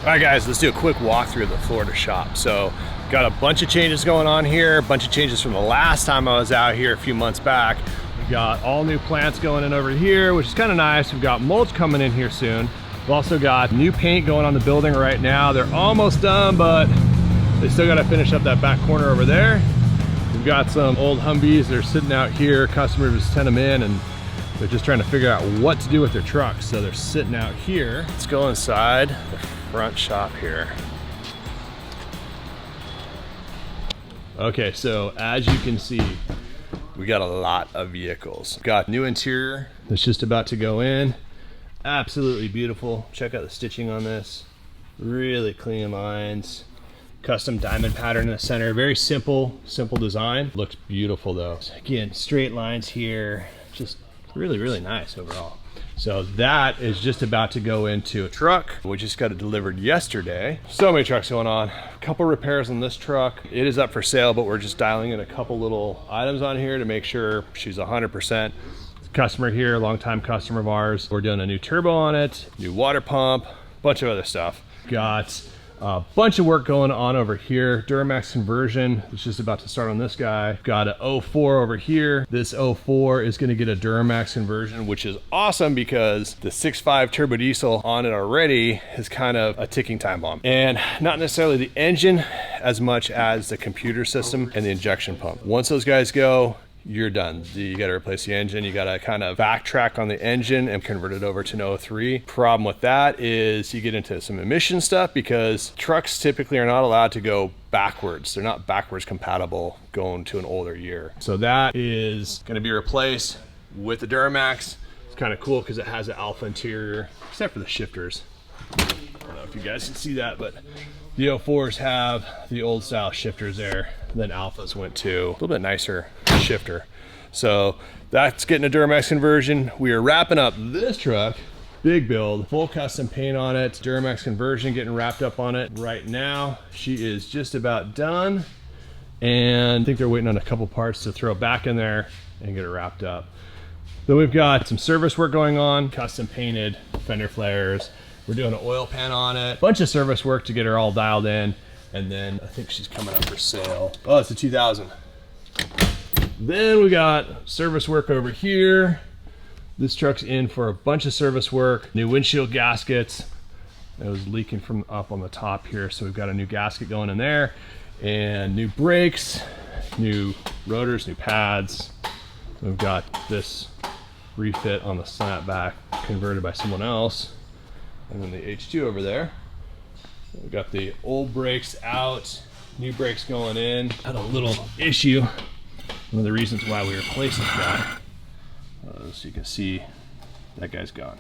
right, guys, let's do a quick walkthrough of the Florida shop. So got a bunch of changes going on here, a bunch of changes from the last time I was out here a few months back. We've got all new plants going in over here, which is kind of nice. We've got mulch coming in here soon. We've also got new paint going on the building right now. They're almost done, but they still got to finish up that back corner over there. We've got some old Humvees that are sitting out here. Customers just sent them in and they're just trying to figure out what to do with their trucks. So they're sitting out here. Let's go inside the front shop here. Okay, so as you can see, we got a lot of vehicles. We've got new interior that's just about to go in. Absolutely beautiful. Check out the stitching on this. Really clean lines. Custom diamond pattern in the center. Very simple design. Looks beautiful though. Again, straight lines here. Just really nice overall. So that is just about to go into a truck. We just got it delivered yesterday. So many trucks going on. A couple repairs on this truck. It is up for sale, but we're just dialing in a couple little items on here to make sure she's 100%. Customer here, longtime customer of ours. We're doing a new turbo on it, new water pump, bunch of other stuff. Got a bunch of work going on over here. Duramax conversion is just about to start on this guy. Got a 04 over here. This 04 is gonna get a Duramax conversion, which is awesome because the 6.5 turbo diesel on it already is kind of a ticking time bomb. And not necessarily the engine as much as the computer system and the injection pump. Once those guys go, you're done. You got to replace the engine. You got to kind of backtrack on the engine and convert it over to an 03. Problem with that is you get into some emission stuff because trucks typically are not allowed to go backwards. They're not backwards compatible going to an older year. So that is going to be replaced with the Duramax. It's kind of cool because it has an alpha interior, except for the shifters. I don't know if you guys can see that, but the 04s have the old style shifters there. Then alphas went to a little bit nicer shifter. So that's getting a Duramax conversion. We are wrapping up this truck, big build, full custom paint on it, Duramax conversion getting wrapped up on it right now. She is just about done. And I think they're waiting on a couple parts to throw back in there and get it wrapped up. Then we've got some service work going on, custom painted fender flares. We're doing an oil pan on it, bunch of service work to get her all dialed in. And then I think she's coming up for sale. Oh, it's a 2000. Then we got service work over here. This truck's in for a bunch of service work. New windshield gaskets. It was leaking from up on the top here, so we've got a new gasket going in there. And new brakes, new rotors, new pads. We've got this refit on the slantback converted by someone else. And then the H2 over there. We got the old brakes out, new brakes going in. Had a little issue. One of the reasons why we replaced this guy. So you can see that guy's gone.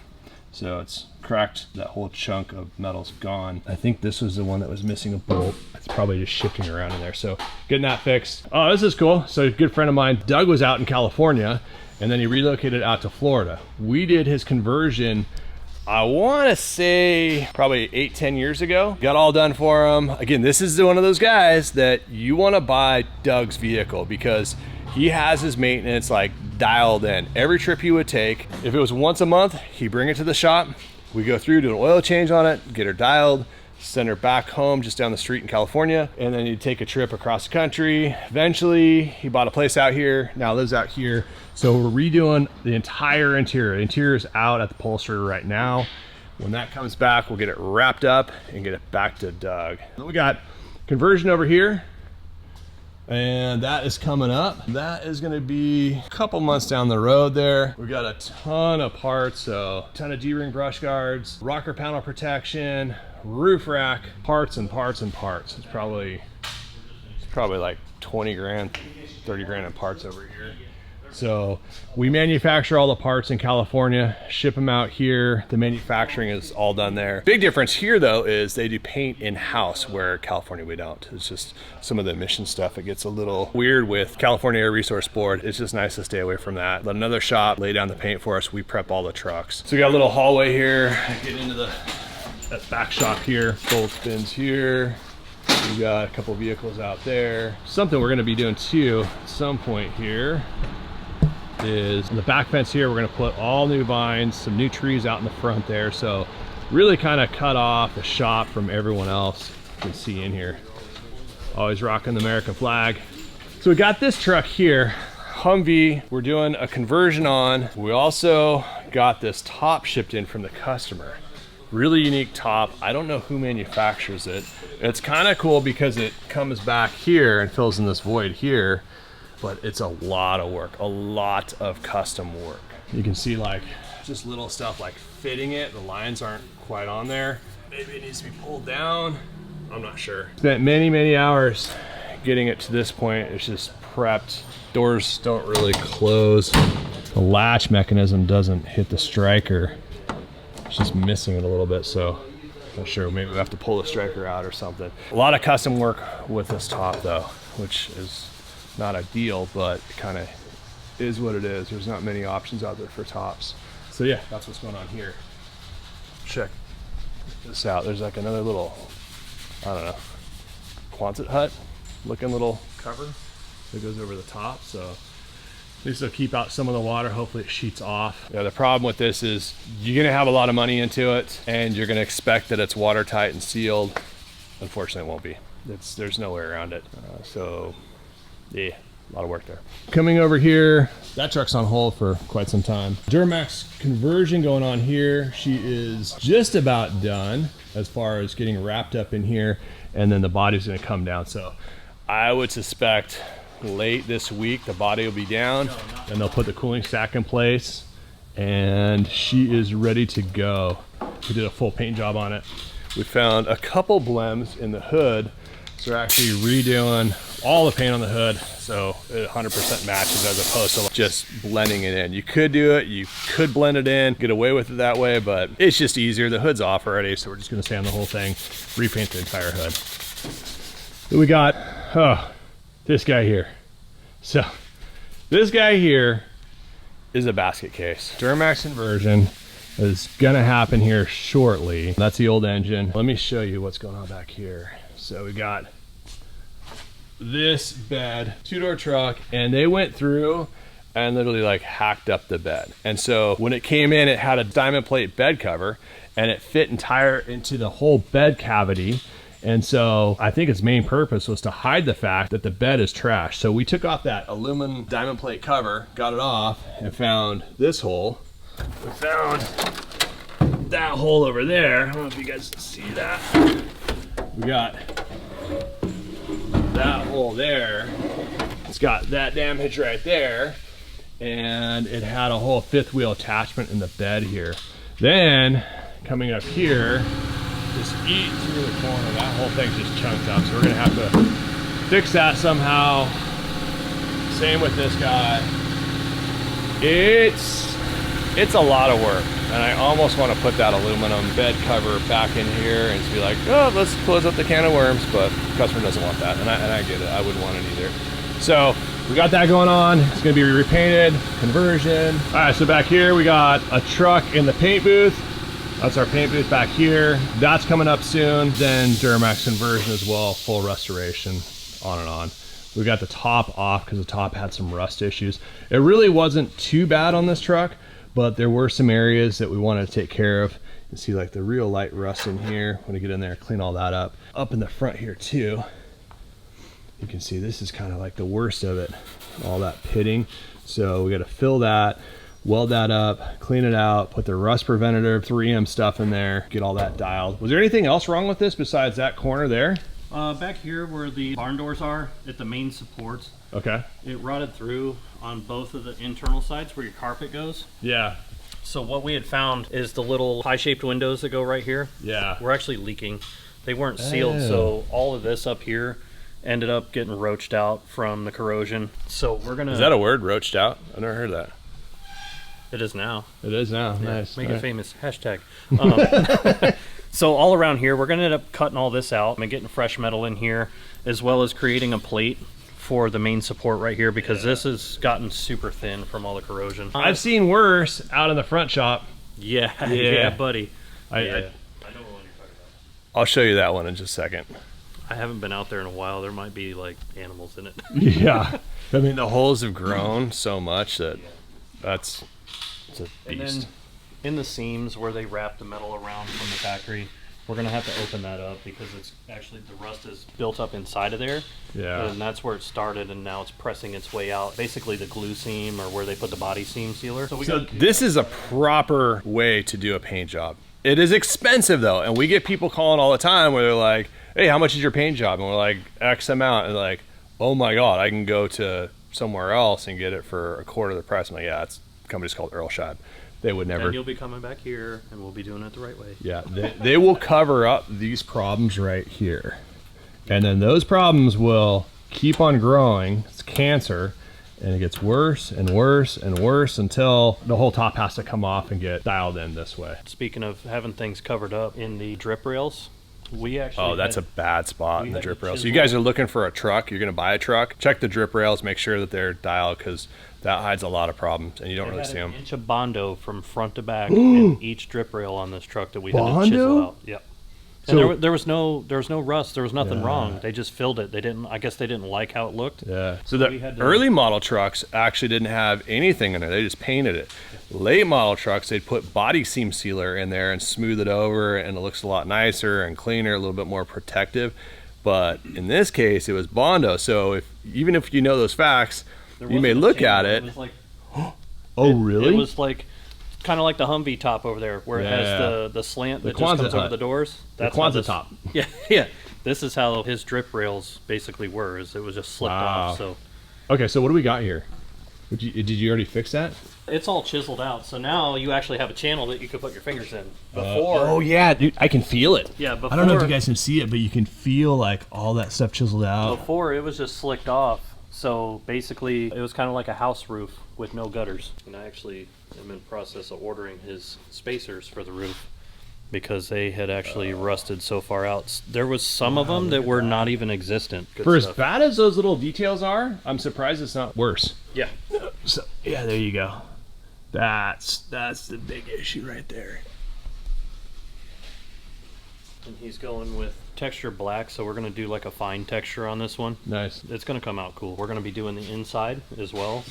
So it's cracked, that whole chunk of metal's gone. I think this was the one that was missing a bolt. It's probably just shifting around in there. So getting that fixed. Oh, this is cool. So a good friend of mine, Doug, was out in California and then he relocated out to Florida. We did his conversion, I want to say probably 8-10 years ago. Got all done for him. Again, this is one of those guys that you want to buy Doug's vehicle because he has his maintenance like dialed in. Every trip he would take, if it was once a month, he'd bring it to the shop. We go through, do an oil change on it, get her dialed, send her back home just down the street in California, and then he'd take a trip across the country. Eventually, he bought a place out here, now lives out here. So we're redoing the entire interior. The interior is out at the upholstery right now. When that comes back, we'll get it wrapped up and get it back to Doug. Then we got conversion over here, and that is coming up. That is gonna be a couple months down the road there. We got a ton of parts, so a ton of D-ring brush guards, rocker panel protection, roof rack, parts and parts and parts. It's probably like 20 grand, 30 grand in parts over here. So we manufacture all the parts in California, ship them out here. The manufacturing is all done there. Big difference here though is they do paint in-house where California we don't. It's just some of the emission stuff. It gets a little weird with California Air Resource Board. It's just nice to stay away from that. Let another shop lay down the paint for us. We prep all the trucks. So we got a little hallway here. Get into that back shop here. Bolt bins here. We got a couple vehicles out there. Something we're gonna be doing too at some point here is on the back fence here, we're gonna put all new vines, some new trees out in the front there. So really kind of cut off the shop from everyone else. You can see in here. Always rocking the American flag. So we got this truck here, Humvee, we're doing a conversion on. We also got this top shipped in from the customer. Really unique top. I don't know who manufactures it. It's kind of cool because it comes back here and fills in this void here, but it's a lot of work, a lot of custom work. You can see like just little stuff like fitting it. The lines aren't quite on there. Maybe it needs to be pulled down. I'm not sure. Spent many, many hours getting it to this point. It's just prepped. Doors don't really close. The latch mechanism doesn't hit the striker. It's just missing it a little bit, so not sure. Maybe we have to pull the striker out or something. A lot of custom work with this top though, which is not ideal, but it kind of is what it is. There's not many options out there for tops. So yeah, that's what's going on here. Check this out. There's like another little, I don't know, Quonset hut looking little cover that goes over the top. So this will keep out some of the water. Hopefully it sheets off. Yeah, the problem with this is you're gonna have a lot of money into it and you're gonna expect that it's watertight and sealed. Unfortunately, it won't be. There's no way around it. So yeah, a lot of work there. Coming over here, that truck's on hold for quite some time. Duramax conversion going on here. She is just about done as far as getting wrapped up in here, and then the body's gonna come down. So I would suspect late this week the body will be down and they'll put the cooling stack in place and she is ready to go. We did a full paint job on it. We found a couple blems in the hood, so we're actually redoing all the paint on the hood so it 100% matches as opposed to just blending it in. You could do it, you could blend it in, get away with it that way, but it's just easier. The hood's off already, so we're just gonna sand the whole thing, repaint the entire hood. Then we got this guy here. So this guy here is a basket case. Duramax conversion is gonna happen here shortly. That's the old engine. Let me show you what's going on back here. So we got this bed, two-door truck, and they went through and literally like hacked up the bed. And so when it came in, it had a diamond plate bed cover and it fit entire into the whole bed cavity. And so I think its main purpose was to hide the fact that the bed is trash. So we took off that aluminum diamond plate cover, got it off, and found this hole. We found that hole over there. I don't know if you guys can see that. We got that hole there. It's got that damage right there. And it had a whole fifth wheel attachment in the bed here. Then coming up here, just eat through the corner. That whole thing just chunks up. So we're gonna have to fix that somehow. Same with this guy. It's a lot of work. And I almost want to put that aluminum bed cover back in here and just be like, oh, let's close up the can of worms, but the customer doesn't want that. And I get it, I wouldn't want it either. So we got that going on. It's gonna be repainted, conversion. All right, so back here we got a truck in the paint booth. That's our paint booth back here. That's coming up soon. Then Duramax conversion as well, full restoration, on and on. We got the top off because the top had some rust issues. It really wasn't too bad on this truck, but there were some areas that we wanted to take care of. You see like the real light rust in here. Want to get in there, clean all that up. Up in the front here too, you can see this is kind of like the worst of it, all that pitting. So we got to fill that, weld that up, clean it out, put the rust preventative 3M stuff in there, get all that dialed. Was there anything else wrong with this besides that corner there? Back here where the barn doors are at the main supports. Okay. It rotted through on both of the internal sides where your carpet goes. Yeah. So what we had found is the little pie-shaped windows that go right here. Yeah. Were actually leaking. They weren't sealed, so all of this up here ended up getting roached out from the corrosion. So we're gonna... Is that a word, roached out? I've never heard that. It is now. It is now, Yeah, nice. Make it famous, hashtag. So all around here, we're gonna end up cutting all this out and getting fresh metal in here, as well as creating a plate for the main support right here, because this has gotten super thin from all the corrosion. I've seen worse out in the front shop. Yeah, yeah, buddy. I know what you're talking about. I'll show you that one in just a second. I haven't been out there in a while. There might be like animals in it. Yeah. I mean, the holes have grown so much that it's a beast. And then in the seams where they wrap the metal around from the factory, we're gonna have to open that up because it's actually, the rust is built up inside of there. Yeah. And that's where it started, and now it's pressing its way out. Basically the glue seam, or where they put the body seam sealer. So this is a proper way to do a paint job. It is expensive though, and we get people calling all the time where they're like, hey, how much is your paint job? And we're like, X amount. And they're like, oh my God, I can go to somewhere else and get it for a quarter of the price. I'm like, yeah, it's a company's called Earl Scheib. They would never. And you'll be coming back here, and we'll be doing it the right way. Yeah, they will cover up these problems right here. And then those problems will keep on growing. It's cancer. And it gets worse and worse and worse until the whole top has to come off and get dialed in this way. Speaking of having things covered up in the drip rails, we actually that's a bad spot in the drip rails. So you guys are looking for a truck, you're gonna buy a truck, check the drip rails, make sure that they're dialed, because that hides a lot of problems and you don't really see them. An inch of Bondo from front to back in each drip rail on this truck that we had to chisel out. Yep. And So, there was no rust. There was nothing wrong. They just filled it. I guess they didn't like how it looked. yeah. So the early model trucks actually didn't have anything in there. They just painted it. Late model trucks, they'd put body seam sealer in there and smooth it over, and it looks a lot nicer and cleaner, a little bit more protective. But in this case, it was Bondo. So even if you know those facts, you may look at it. It was like, oh, really? It was like kind of like the Humvee top over there, where it has the slant that just comes over the doors. That's the Kwanzaa top. Yeah, yeah. This is how his drip rails basically were. It was just slipped off. So. Okay, so what do we got here? Did you already fix that? It's all chiseled out, so now you actually have a channel that you can put your fingers in. Before, oh yeah, dude, I can feel it. Yeah, before, I don't know if you guys can see it, but you can feel like all that stuff chiseled out. Before it was just slicked off, so basically it was kind of like a house roof with no gutters. And I actually am in process of ordering his spacers for the roof because they had actually rusted so far out. There was some of them that were not even existent. For as bad as those little details are, I'm surprised it's not worse. Yeah. So yeah, there you go. That's the big issue right there. And he's going with texture black, so we're going to do like a fine texture on this one. Nice. It's going to come out cool. We're going to be doing the inside as well.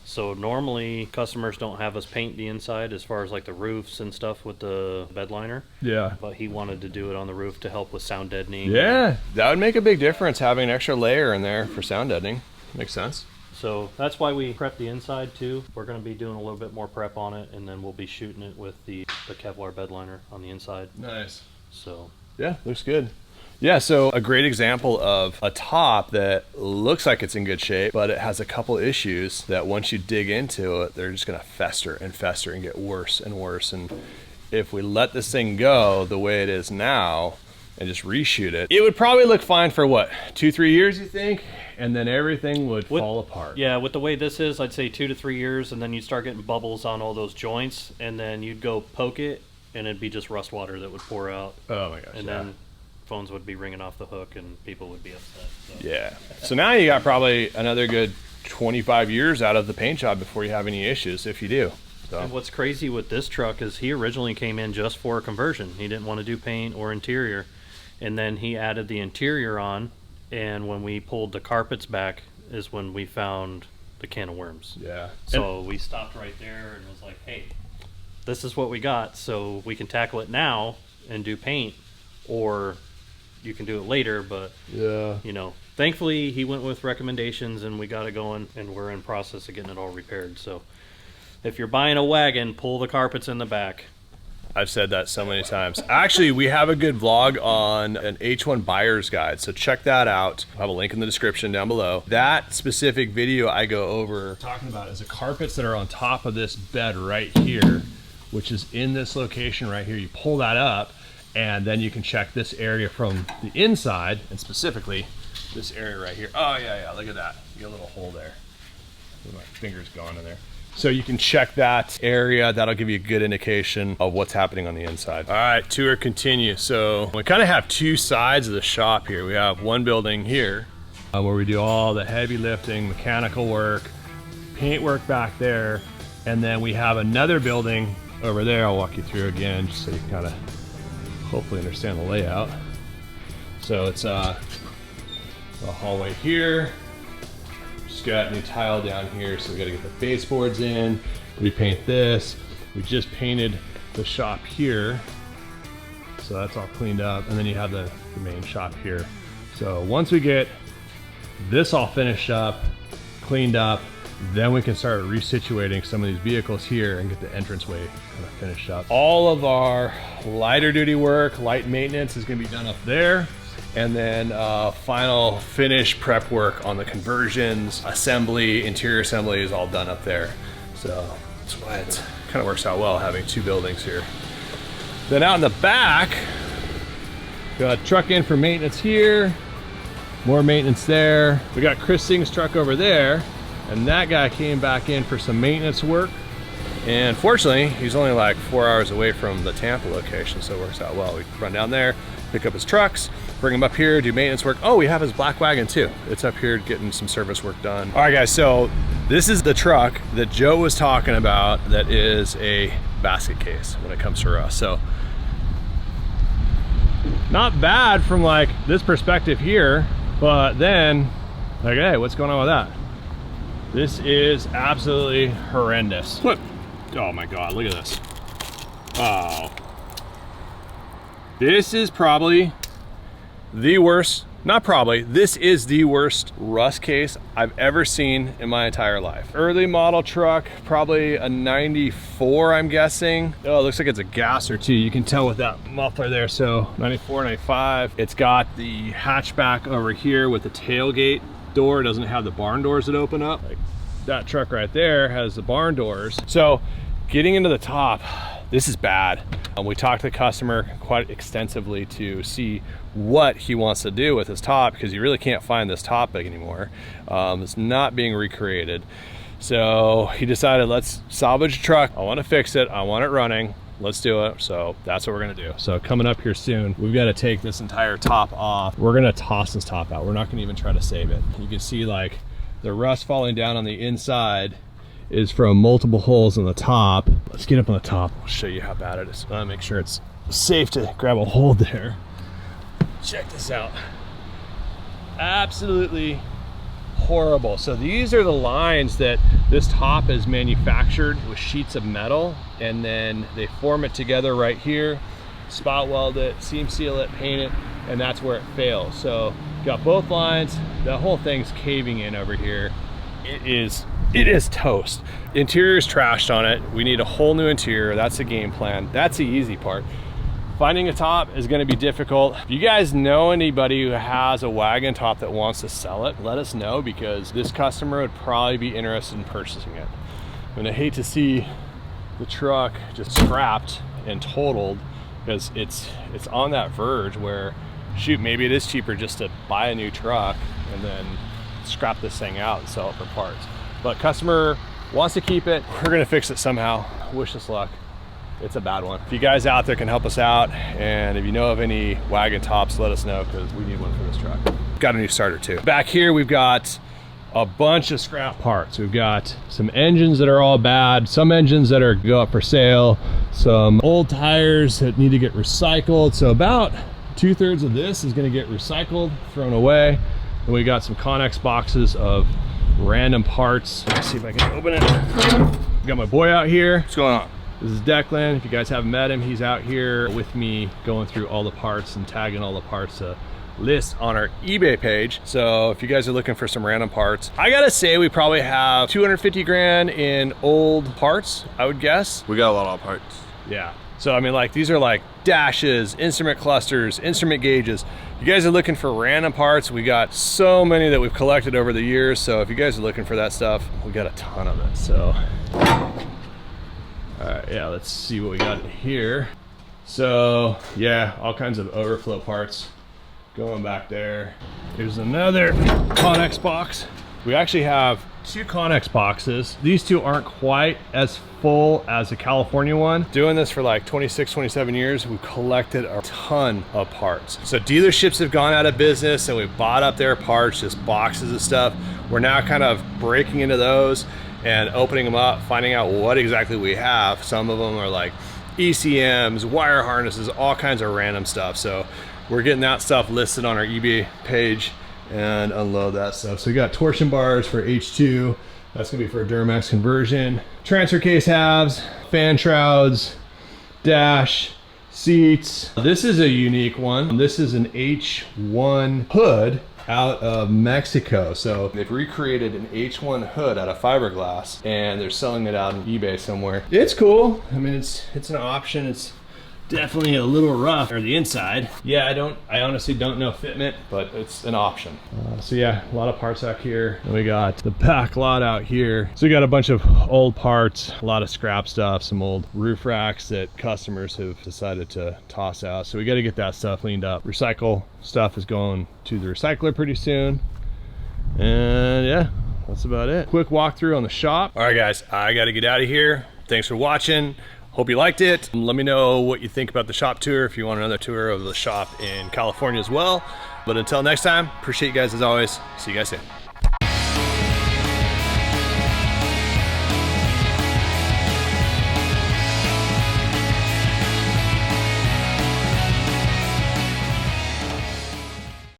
So normally customers don't have us paint the inside as far as like the roofs and stuff with the bed liner. Yeah. But he wanted to do it on the roof to help with sound deadening. Yeah, that would make a big difference, having an extra layer in there for sound deadening. Makes sense. So that's why we prep the inside too. We're going to be doing a little bit more prep on it, and then we'll be shooting it with the Kevlar bed liner on the inside. Nice. So yeah, looks good. Yeah, so a great example of a top that looks like it's in good shape, but it has a couple issues that once you dig into it, they're just gonna fester and fester and get worse and worse. And if we let this thing go the way it is now and just reshoot it, it would probably look fine for what, 2-3 years, you think? And then everything would fall apart. Yeah, with the way this is, I'd say 2 to 3 years, and then you'd start getting bubbles on all those joints, and then you'd go poke it, and it'd be just rust water that would pour out. Oh my gosh. And then phones would be ringing off the hook, and people would be upset. So. Yeah. So now you got probably another good 25 years out of the paint job before you have any issues, if you do. So. And what's crazy with this truck is he originally came in just for a conversion. He didn't want to do paint or interior. And then he added the interior on, and when we pulled the carpets back is when we found the can of worms. Yeah. So we stopped right there and was like, hey, this is what we got, so we can tackle it now and do paint, or you can do it later. But yeah, you know, thankfully he went with recommendations and we got it going, and we're in process of getting it all repaired. So if you're buying a wagon, pull the carpets in the back. I've said that so many times. Actually, we have a good vlog on an H1 buyer's guide, so check that out. I'll have a link in the description down below. That specific video I go over talking about is the carpets that are on top of this bed right here, which is in this location right here. You pull that up, and then you can check this area from the inside, and specifically this area right here. Oh yeah, look at that. You got a little hole there. My finger's gone in there. So you can check that area. That'll give you a good indication of what's happening on the inside. All right, tour continue. So we kind of have two sides of the shop here. We have one building here where we do all the heavy lifting, mechanical work, paint work back there. And then we have another building over there. I'll walk you through again just so you can kind of hopefully understand the layout. So it's a hallway here. Just got new tile down here, so we got to get the baseboards in, repaint this. We just painted the shop here. So that's all cleaned up. And then you have the main shop here. So once we get this all finished up, cleaned up, then we can start resituating some of these vehicles here and get the entranceway kind of finished up. All of our lighter duty work, light maintenance is gonna be done up there. And then final finish prep work on the conversions, assembly, interior assembly is all done up there. So that's why it kind of works out well having two buildings here. Then out in the back, got a truck in for maintenance here, more maintenance there. We got Chris Singh's truck over there, and that guy came back in for some maintenance work. And fortunately, he's only like 4 hours away from the Tampa location, so it works out well. We run down there, pick up his trucks, bring him up here, do maintenance work. Oh, we have his black wagon too. It's up here getting some service work done. All right guys, so this is the truck that Joe was talking about that is a basket case when it comes to rust. So not bad from like this perspective here, but then like, hey, what's going on with that? This is absolutely horrendous. Look, oh my God, look at this. Oh. This is probably the worst, not probably, this is the worst rust case I've ever seen in my entire life. Early model truck, probably a 94, I'm guessing. Oh, it looks like it's a gasser too. You can tell with that muffler there. So 94, 95. It's got the hatchback over here with the tailgate door. It doesn't have the barn doors that open up. Like that truck right there has the barn doors. So getting into the top, this is bad. We talked to the customer quite extensively to see what he wants to do with his top, because you really can't find this top anymore. It's not being recreated. So he decided, let's salvage the truck. I want to fix it. I want it running. Let's do it. So that's what we're gonna do. So coming up here soon, we've got to take this entire top off. We're gonna toss this top out. We're not gonna even try to save it. You can see like the rust falling down on the inside is from multiple holes on the top. Let's get up on the top. I'll show you how bad it is. I want to make sure it's safe to grab a hold there. Check this out. Absolutely horrible. So these are the lines that this top is manufactured with sheets of metal, and then they form it together right here, spot weld it, seam seal it, paint it, and that's where it fails. So got both lines. The whole thing's caving in over here. It is toast. Interior is trashed on it. We need a whole new interior. That's the game plan. That's the easy part. Finding a top is going to be difficult. If you guys know anybody who has a wagon top that wants to sell it, let us know, because this customer would probably be interested in purchasing it. And I hate to see the truck just scrapped and totaled, because it's on that verge where, shoot, maybe it is cheaper just to buy a new truck and then scrap this thing out and sell it for parts. But customer wants to keep it. We're gonna fix it somehow. Wish us luck. It's a bad one. If you guys out there can help us out, and if you know of any wagon tops, let us know, because we need one for this truck. Got a new starter too. Back here, we've got a bunch of scrap parts. We've got some engines that are all bad, some engines that are go up for sale, some old tires that need to get recycled. So about 2/3 of this is gonna get recycled, thrown away. And we got some Connex boxes of random parts. Let's see if I can open it. Got my boy out here. What's going on? This is Declan. If you guys haven't met him, he's out here with me going through all the parts and tagging all the parts to list on our eBay page. So if you guys are looking for some random parts, I gotta say we probably have 250 grand in old parts, I would guess. We got a lot of parts. Yeah. So I mean, like, these are like dashes, instrument clusters, instrument gauges. You guys are looking for random parts. We got so many that we've collected over the years. So if you guys are looking for that stuff, we got a ton of it. So, all right, yeah, let's see what we got in here. So yeah, all kinds of overflow parts going back there. Here's another Connex box. We actually have 2 Connex boxes. These 2 aren't quite as full as the California one. Doing this for like 26, 27 years, we've collected a ton of parts. So dealerships have gone out of business and we bought up their parts, just boxes of stuff. We're now kind of breaking into those and opening them up, finding out what exactly we have. Some of them are like ECMs, wire harnesses, all kinds of random stuff. So we're getting that stuff listed on our eBay page and unload that stuff. So we got torsion bars for H2. That's gonna be for a Duramax conversion. Transfer case halves, fan shrouds, dash, seats. This is a unique one. This is an H1 hood out of Mexico. So they've recreated an H1 hood out of fiberglass and they're selling it out on eBay somewhere. It's cool. I mean, it's an option. It's definitely a little rough or the inside. Yeah, I honestly don't know fitment, but it's an option. So yeah, a lot of parts out here. And we got the back lot out here. So we got a bunch of old parts, a lot of scrap stuff, some old roof racks that customers have decided to toss out. So we got to get that stuff cleaned up. Recycle stuff is going to the recycler pretty soon. And yeah, that's about it. Quick walkthrough on the shop. All right guys, I got to get out of here. Thanks for watching. Hope you liked it. Let me know what you think about the shop tour, if you want another tour of the shop in California as well. But until next time, appreciate you guys as always. See you guys soon.